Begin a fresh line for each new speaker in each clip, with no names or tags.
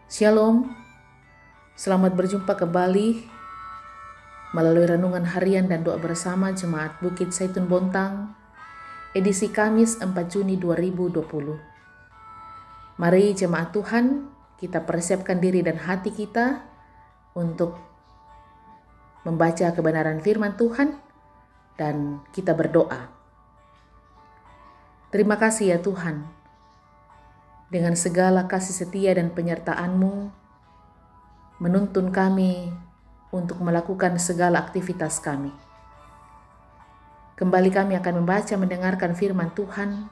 Shalom, selamat berjumpa kembali melalui renungan harian dan doa bersama Jemaat Bukit Zaitun Bontang, edisi Kamis 4 Juni 2020. Mari Jemaat Tuhan, kita persiapkan diri dan hati kita untuk membaca kebenaran firman Tuhan dan kita berdoa. Terima kasih ya Tuhan, dengan segala kasih setia dan penyertaan-Mu, menuntun kami untuk melakukan segala aktivitas kami. Kembali kami akan membaca mendengarkan firman Tuhan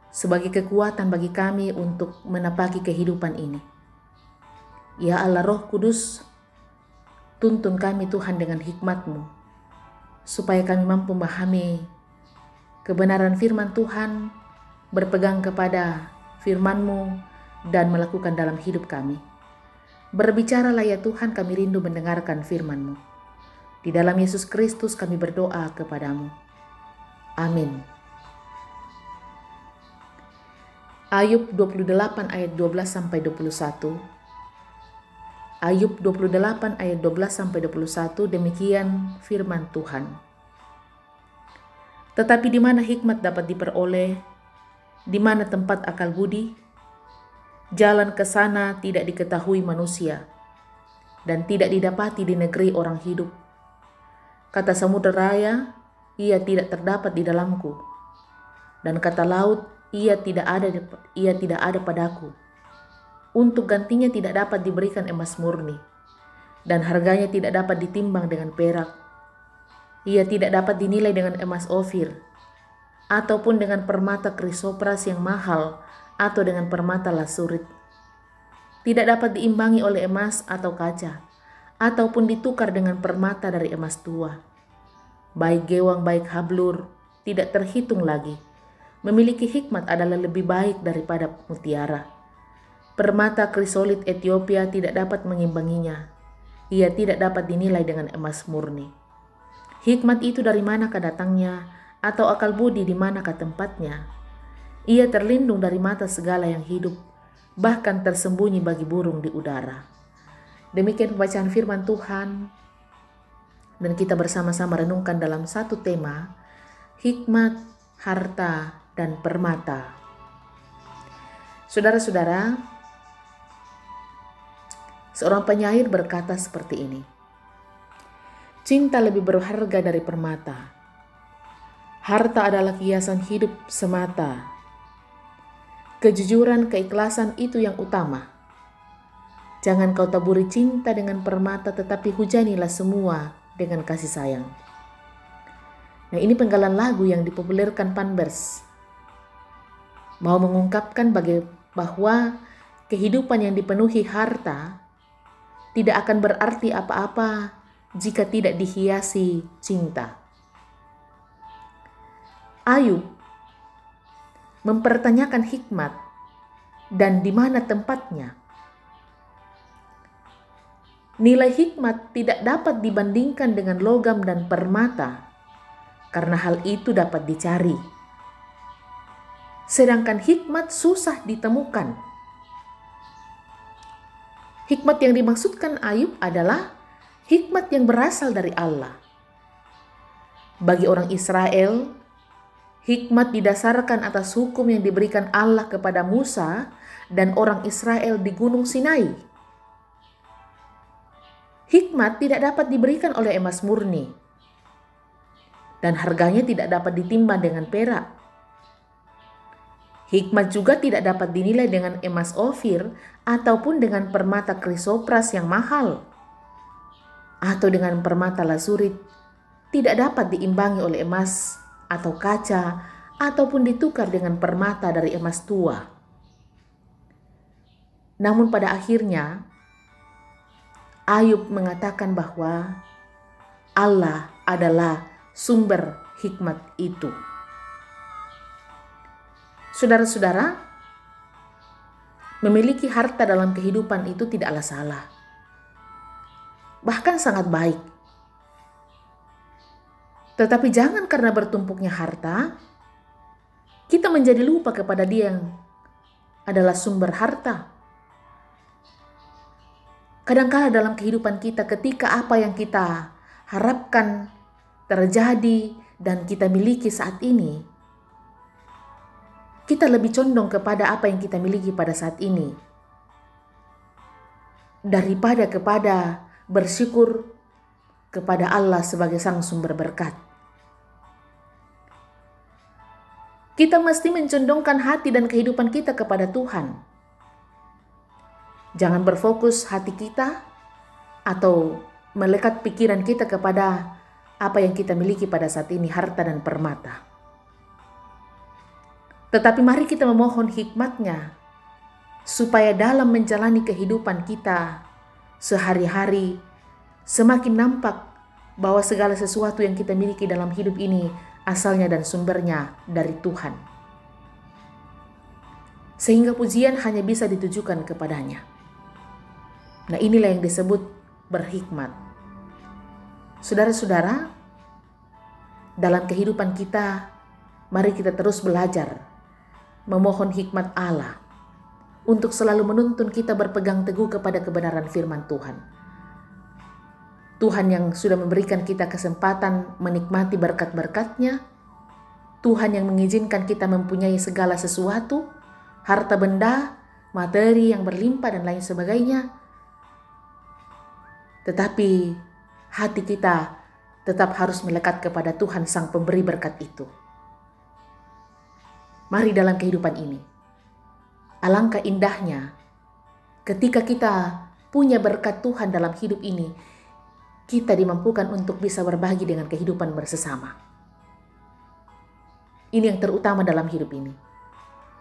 sebagai kekuatan bagi kami untuk menapaki kehidupan ini. Ya Allah Roh Kudus, tuntun kami Tuhan dengan hikmat-Mu, supaya kami mampu memahami kebenaran firman Tuhan, berpegang kepada firman-Mu, dan melakukan dalam hidup kami. Berbicaralah ya Tuhan, kami rindu mendengarkan firman-Mu. Di dalam Yesus Kristus kami berdoa kepadamu. Amin. Ayub 28 ayat 12-21. Ayub 28 ayat 12-21, demikian firman Tuhan. Tetapi di mana hikmat dapat diperoleh? Di mana tempat akal budi? Jalan ke sana tidak diketahui manusia, dan tidak didapati di negeri orang hidup. Kata samudera raya, ia tidak terdapat di dalamku, dan kata laut, ia tidak ada padaku. Untuk gantinya tidak dapat diberikan emas murni, dan harganya tidak dapat ditimbang dengan perak. Ia tidak dapat dinilai dengan emas Ofir, ataupun dengan permata krisopras yang mahal, atau dengan permata lasurit. Tidak dapat diimbangi oleh emas atau kaca, ataupun ditukar dengan permata dari emas tua. Baik gewang, baik hablur, tidak terhitung lagi. Memiliki hikmat adalah lebih baik daripada mutiara. Permata krisolit Ethiopia tidak dapat mengimbanginya. Ia tidak dapat dinilai dengan emas murni. Hikmat itu dari manakah datangnya, atau akal budi di manakah tempatnya? Ia terlindung dari mata segala yang hidup, bahkan tersembunyi bagi burung di udara. Demikian pembacaan firman Tuhan, dan kita bersama-sama renungkan dalam satu tema, hikmat, harta, dan permata. Saudara-saudara, seorang penyair berkata seperti ini, cinta lebih berharga dari permata. Harta adalah hiasan hidup semata. Kejujuran, keikhlasan itu yang utama. Jangan kau taburi cinta dengan permata, tetapi hujanilah semua dengan kasih sayang. Nah, ini penggalan lagu yang dipopulerkan Panbers. Mau mengungkapkan bahwa kehidupan yang dipenuhi harta tidak akan berarti apa-apa jika tidak dihiasi cinta. Ayub mempertanyakan hikmat dan di mana tempatnya. Nilai hikmat tidak dapat dibandingkan dengan logam dan permata, karena hal itu dapat dicari. Sedangkan hikmat susah ditemukan. Hikmat yang dimaksudkan Ayub adalah hikmat yang berasal dari Allah. Bagi orang Israel, hikmat didasarkan atas hukum yang diberikan Allah kepada Musa dan orang Israel di Gunung Sinai. Hikmat tidak dapat diberikan oleh emas murni, dan harganya tidak dapat ditimbang dengan perak. Hikmat juga tidak dapat dinilai dengan emas Ofir ataupun dengan permata krisopras yang mahal, atau dengan permata lasurit. Tidak dapat diimbangi oleh emas atau kaca, ataupun ditukar dengan permata dari emas tua. Namun pada akhirnya, Ayub mengatakan bahwa Allah adalah sumber hikmat itu. Saudara-saudara, memiliki harta dalam kehidupan itu tidaklah salah. Bahkan sangat baik. Tetapi jangan karena bertumpuknya harta, kita menjadi lupa kepada Dia yang adalah sumber harta. Kadangkala dalam kehidupan kita, ketika apa yang kita harapkan terjadi dan kita miliki saat ini, kita lebih condong kepada apa yang kita miliki pada saat ini daripada kepada bersyukur kepada Allah sebagai sang sumber berkat. Kita mesti mencondongkan hati dan kehidupan kita kepada Tuhan. Jangan berfokus hati kita atau melekat pikiran kita kepada apa yang kita miliki pada saat ini, harta dan permata. Tetapi mari kita memohon hikmat-Nya supaya dalam menjalani kehidupan kita sehari-hari semakin nampak bahwa segala sesuatu yang kita miliki dalam hidup ini asalnya dan sumbernya dari Tuhan. Sehingga pujian hanya bisa ditujukan kepadanya. Nah, inilah yang disebut berhikmat. Saudara-saudara, dalam kehidupan kita, mari kita terus belajar memohon hikmat Allah untuk selalu menuntun kita berpegang teguh kepada kebenaran firman Tuhan. Tuhan yang sudah memberikan kita kesempatan menikmati berkat-berkat-Nya, Tuhan yang mengizinkan kita mempunyai segala sesuatu, harta benda, materi yang berlimpah dan lain sebagainya. Tetapi hati kita tetap harus melekat kepada Tuhan sang pemberi berkat itu. Mari dalam kehidupan ini, alangkah indahnya ketika kita punya berkat Tuhan dalam hidup ini, kita dimampukan untuk bisa berbagi dengan kehidupan bersama. Ini yang terutama dalam hidup ini.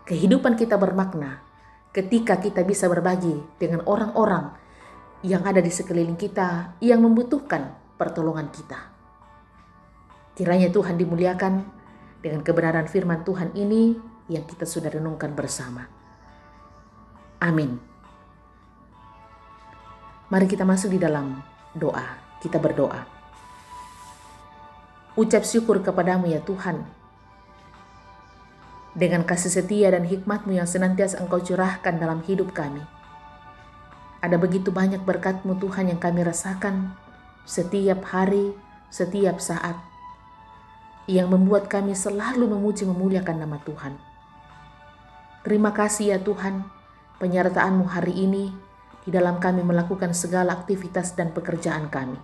Kehidupan kita bermakna ketika kita bisa berbagi dengan orang-orang yang ada di sekeliling kita yang membutuhkan pertolongan kita. Kiranya Tuhan dimuliakan dengan kebenaran firman Tuhan ini yang kita sudah renungkan bersama. Amin. Mari kita masuk di dalam doa. Kita berdoa. Ucap syukur kepadamu ya Tuhan. Dengan kasih setia dan hikmat-Mu yang senantiasa Engkau curahkan dalam hidup kami. Ada begitu banyak berkat-Mu Tuhan yang kami rasakan setiap hari, setiap saat, yang membuat kami selalu memuji memuliakan nama Tuhan. Terima kasih ya Tuhan, penyertaan-Mu hari ini di dalam kami melakukan segala aktivitas dan pekerjaan kami.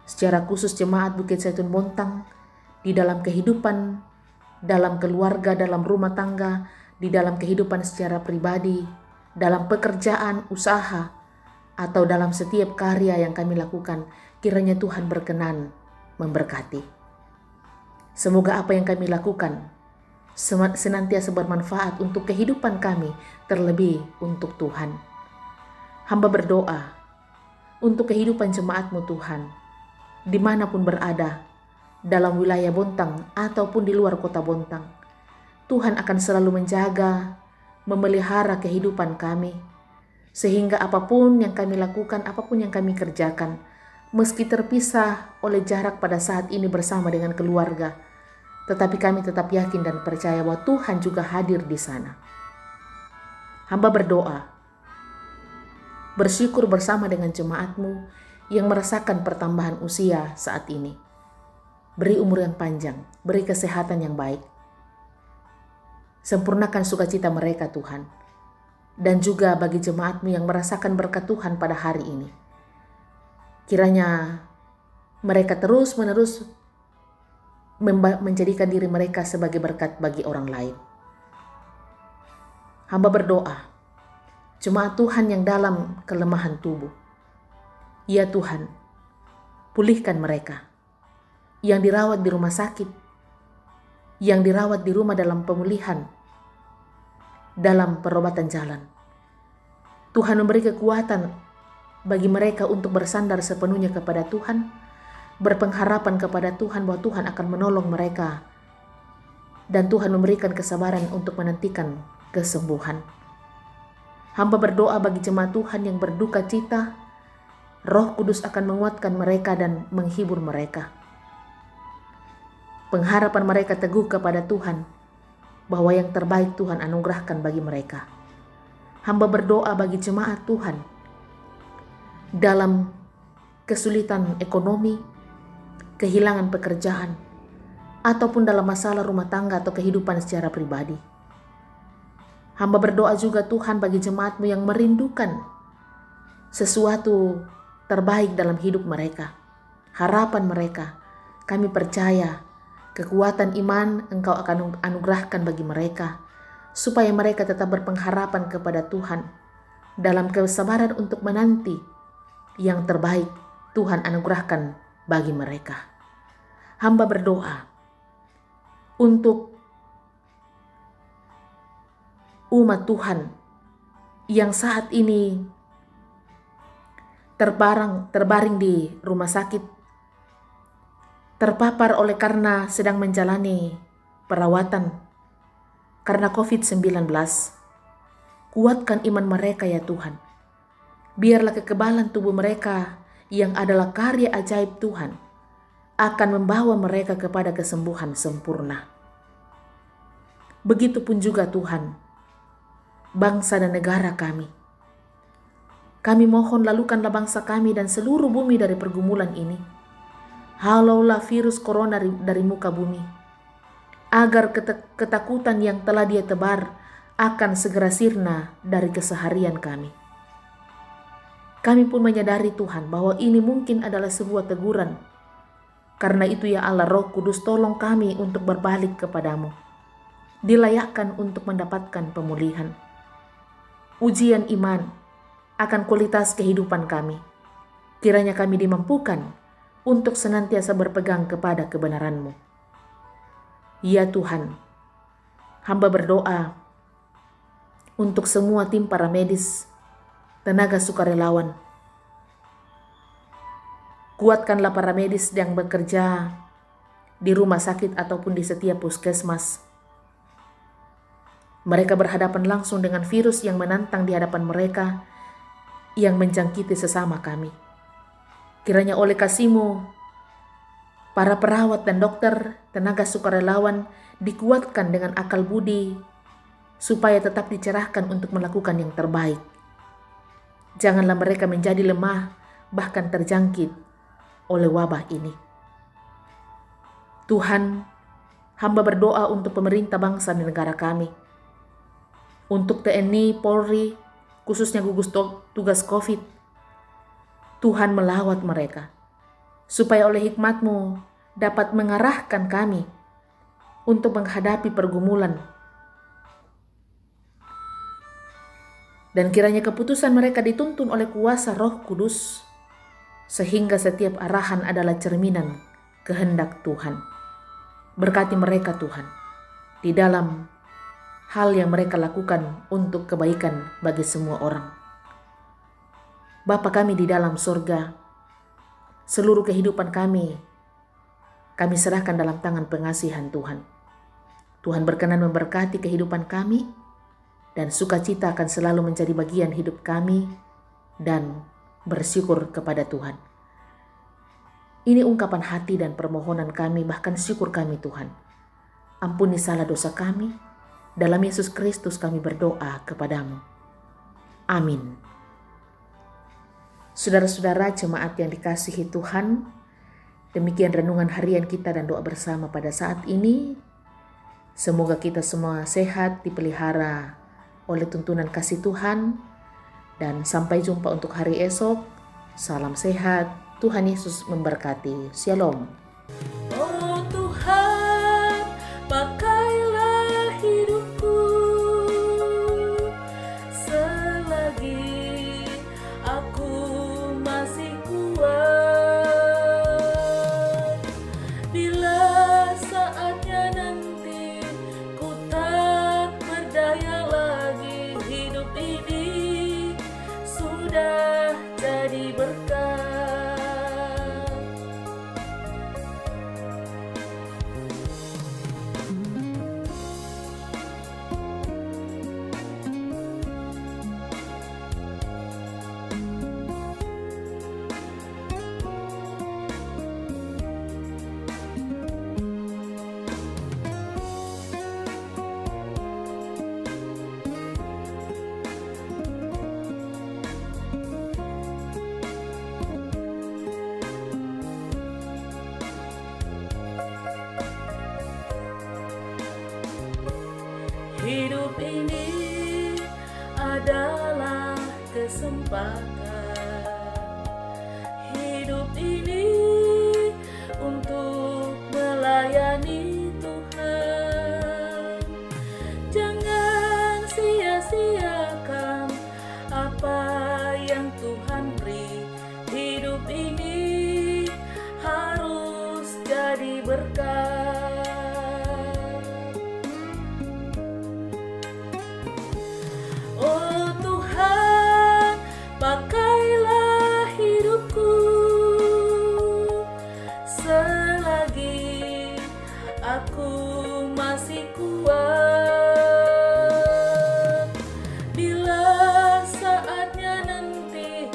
Secara khusus jemaat Bukit Zaitun Bontang, di dalam kehidupan, dalam keluarga, dalam rumah tangga, di dalam kehidupan secara pribadi, dalam pekerjaan, usaha, atau dalam setiap karya yang kami lakukan, kiranya Tuhan berkenan memberkati. Semoga apa yang kami lakukan senantiasa bermanfaat untuk kehidupan kami, terlebih untuk Tuhan. Hamba berdoa untuk kehidupan jemaat-Mu Tuhan, dimanapun berada, dalam wilayah Bontang ataupun di luar kota Bontang. Tuhan akan selalu menjaga, memelihara kehidupan kami, sehingga apapun yang kami lakukan, apapun yang kami kerjakan, meski terpisah oleh jarak pada saat ini bersama dengan keluarga, tetapi kami tetap yakin dan percaya bahwa Tuhan juga hadir di sana. Hamba berdoa, bersyukur bersama dengan jemaat-Mu yang merasakan pertambahan usia saat ini. Beri umur yang panjang, beri kesehatan yang baik. Sempurnakan sukacita mereka Tuhan. Dan juga bagi jemaat-Mu yang merasakan berkat Tuhan pada hari ini. Kiranya mereka terus-menerus menjadikan diri mereka sebagai berkat bagi orang lain. Hamba berdoa, jemaat Tuhan yang dalam kelemahan tubuh. Ya Tuhan, pulihkan mereka. Yang dirawat di rumah sakit, yang dirawat di rumah dalam pemulihan, dalam perobatan jalan. Tuhan memberi kekuatan bagi mereka untuk bersandar sepenuhnya kepada Tuhan, berpengharapan kepada Tuhan bahwa Tuhan akan menolong mereka, dan Tuhan memberikan kesabaran untuk menantikan kesembuhan. Hamba berdoa bagi jemaat Tuhan yang berduka cita, Roh Kudus akan menguatkan mereka dan menghibur mereka. Pengharapan mereka teguh kepada Tuhan, bahwa yang terbaik Tuhan anugerahkan bagi mereka. Hamba berdoa bagi jemaat Tuhan dalam kesulitan ekonomi, kehilangan pekerjaan, ataupun dalam masalah rumah tangga atau kehidupan secara pribadi. Hamba berdoa juga Tuhan bagi jemaat-Mu yang merindukan sesuatu terbaik dalam hidup mereka, harapan mereka. Kami percaya kekuatan iman Engkau akan anugerahkan bagi mereka, supaya mereka tetap berpengharapan kepada Tuhan dalam kesabaran untuk menanti yang terbaik Tuhan anugerahkan bagi mereka. Hamba berdoa untuk umat Tuhan yang saat ini terbaring di rumah sakit, terpapar oleh karena sedang menjalani perawatan karena COVID-19. Kuatkan iman mereka ya Tuhan. Biarlah kekebalan tubuh mereka yang adalah karya ajaib Tuhan akan membawa mereka kepada kesembuhan sempurna. Begitupun juga Tuhan, bangsa dan negara kami. Kami mohon lalukanlah bangsa kami dan seluruh bumi dari pergumulan ini. Halaulah virus corona dari muka bumi, agar ketakutan yang telah dia tebar akan segera sirna dari keseharian kami. Kami pun menyadari Tuhan bahwa ini mungkin adalah sebuah teguran. Karena itu ya Allah, Roh Kudus, tolong kami untuk berbalik kepadamu. Dilayakkan untuk mendapatkan pemulihan. Ujian iman akan kualitas kehidupan kami. Kiranya kami dimampukan untuk senantiasa berpegang kepada kebenaran-Mu. Ya Tuhan, hamba berdoa untuk semua tim para medis, tenaga sukarelawan. Kuatkanlah para medis yang bekerja di rumah sakit ataupun di setiap puskesmas. Mereka berhadapan langsung dengan virus yang menantang di hadapan mereka, yang menjangkiti sesama kami. Kiranya oleh kasih-Mu, para perawat dan dokter, tenaga sukarelawan dikuatkan dengan akal budi, supaya tetap dicerahkan untuk melakukan yang terbaik. Janganlah mereka menjadi lemah, bahkan terjangkit oleh wabah ini. Tuhan, hamba berdoa untuk pemerintah bangsa dan negara kami, untuk TNI, Polri, khususnya gugus tugas COVID. Tuhan melawat mereka, supaya oleh hikmat-Mu dapat mengarahkan kami untuk menghadapi pergumulan. Dan kiranya keputusan mereka dituntun oleh kuasa Roh Kudus, sehingga setiap arahan adalah cerminan kehendak Tuhan. Berkati mereka Tuhan, di dalam hal yang mereka lakukan untuk kebaikan bagi semua orang. Bapa kami di dalam surga, seluruh kehidupan kami serahkan dalam tangan pengasihan Tuhan. Tuhan berkenan memberkati kehidupan kami, dan sukacita akan selalu menjadi bagian hidup kami, dan bersyukur kepada Tuhan. Ini ungkapan hati dan permohonan kami, bahkan syukur kami Tuhan. Ampuni salah dosa kami, dalam Yesus Kristus kami berdoa kepadamu. Amin. Saudara-saudara jemaat yang dikasihi Tuhan, demikian renungan harian kita dan doa bersama pada saat ini. Semoga kita semua sehat, dipelihara oleh tuntunan kasih Tuhan, dan sampai jumpa untuk hari esok. Salam sehat, Tuhan Yesus memberkati. Shalom.
Oh Tuhan, pakailah hidupku selagi aku masih kuat. Bila saatnya nanti ku tak berdaya lagi, hidup ini sudah jadi berkat. adalah kesempatan hidup ini untuk melayani Tuhan. Jangan sia-siakan apa yang Tuhan beri. Hidup ini harus jadi berkat. Oh Tuhan, pakailah hidupku selagi aku masih kuat. Bila saatnya nanti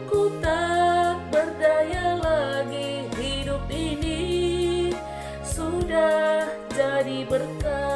ku tak berdaya lagi, hidup ini sudah jadi berkat.